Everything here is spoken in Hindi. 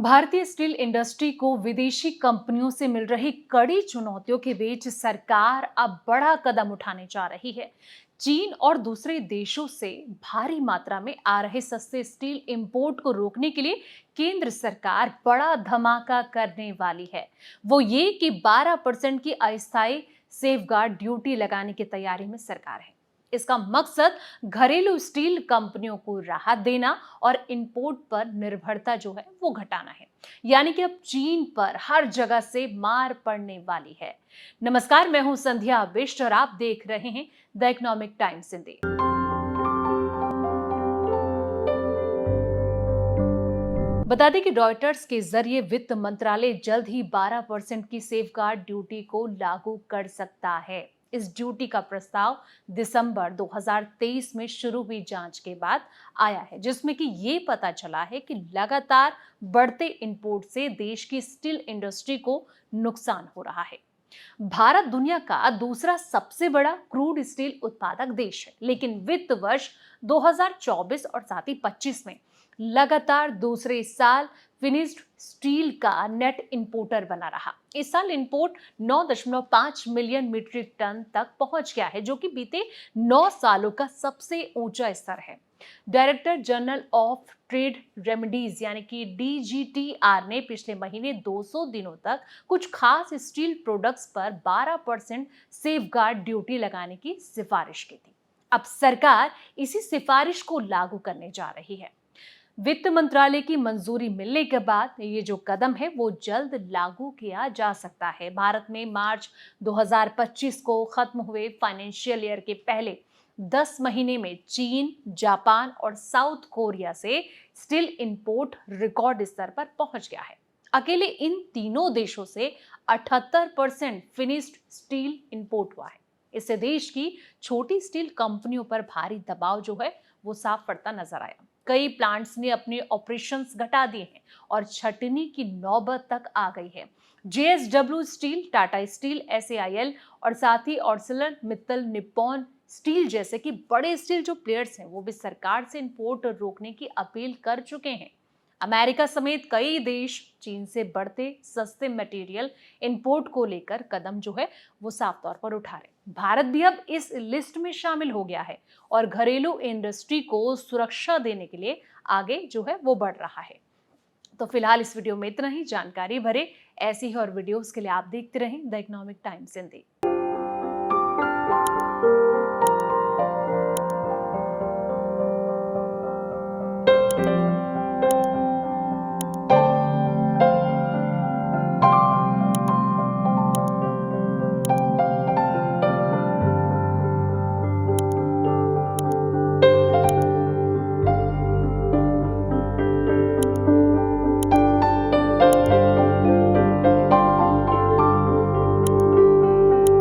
भारतीय स्टील इंडस्ट्री को विदेशी कंपनियों से मिल रही कड़ी चुनौतियों के बीच सरकार अब बड़ा कदम उठाने जा रही है। चीन और दूसरे देशों से भारी मात्रा में आ रहे सस्ते स्टील इंपोर्ट को रोकने के लिए केंद्र सरकार बड़ा धमाका करने वाली है। वो ये कि 12% की अस्थायी सेफगार्ड ड्यूटी लगाने की तैयारी में सरकार है। इसका मकसद घरेलू स्टील कंपनियों को राहत देना और इंपोर्ट पर निर्भरता जो है वो घटाना है। यानी कि अब चीन पर हर जगह से मार पड़ने वाली है। नमस्कार, मैं हूं संध्या बिष्ट और आप देख रहे हैं द इकोनॉमिक टाइम्स हिंदी। बता दें कि रॉयटर्स के जरिए वित्त मंत्रालय जल्द ही 12% की सेफगार्ड ड्यूटी को लागू कर सकता है। इस ड्यूटी का प्रस्ताव दिसंबर 2023 में शुरू हुई जांच के बाद आया है, जिसमें कि ये पता चला है कि लगातार बढ़ते इंपोर्ट से देश की स्टील इंडस्ट्री को नुकसान हो रहा है। भारत दुनिया का दूसरा सबसे बड़ा क्रूड स्टील उत्पादक देश है, लेकिन वित्त वर्ष 2024 और साथ ही 25 में लगातार दूसरे साल फिनिश्ड स्टील का नेट इंपोर्टर बना रहा। इस साल इंपोर्ट 9.5 मिलियन मीट्रिक टन तक पहुंच गया है, जो कि बीते 9 सालों का सबसे ऊंचा स्तर है। Director general of trade remedies यानी कि डीजीटीआर ने पिछले महीने 200 दिनों तक कुछ खास स्टील प्रोडक्ट्स पर 12% सेफगार्ड ड्यूटी लगाने की सिफारिश की थी। अब सरकार इसी सिफारिश को लागू करने जा रही है। वित्त मंत्रालय की मंजूरी मिलने के बाद ये जो कदम है वो जल्द लागू किया जा सकता है। भारत में मार्च 2025 को खत्म हुए फाइनेंशियल ईयर के पहले 10 महीने में चीन, जापान और साउथ कोरिया से स्टील इंपोर्ट रिकॉर्ड स्तर पर पहुंच गया है। अकेले इन तीनों देशों से 78% फिनिश्ड स्टील इंपोर्ट हुआ है। इससे देश की छोटी स्टील कंपनियों पर भारी दबाव जो है वो साफ पड़ता नजर आया। कई प्लांट्स ने अपने ऑपरेशंस घटा दिए हैं और छटनी की नौबत तक आ गई है। JSW steel, Tata steel, SAIL और साथ ही आर्सेलर मित्तल निप्पॉन स्टील जैसे कि बड़े स्टील जो प्लेयर्स हैं वो भी सरकार से इंपोर्ट रोकने की अपील कर चुके हैं। अमेरिका समेत कई देश चीन से बढ़ते सस्ते मटेरियल इंपोर्ट को लेकर कदम जो है वो साफ तौर पर उठा रहे। भारत भी अब इस लिस्ट में शामिल हो गया है और घरेलू इंडस्ट्री को सुरक्षा देने के लिए आगे जो है वो बढ़ रहा है। तो फिलहाल इस वीडियो में इतना ही। जानकारी भरे ऐसी ही और वीडियोस के लिए आप देखते रहें द इकोनॉमिक टाइम्स हिंदी।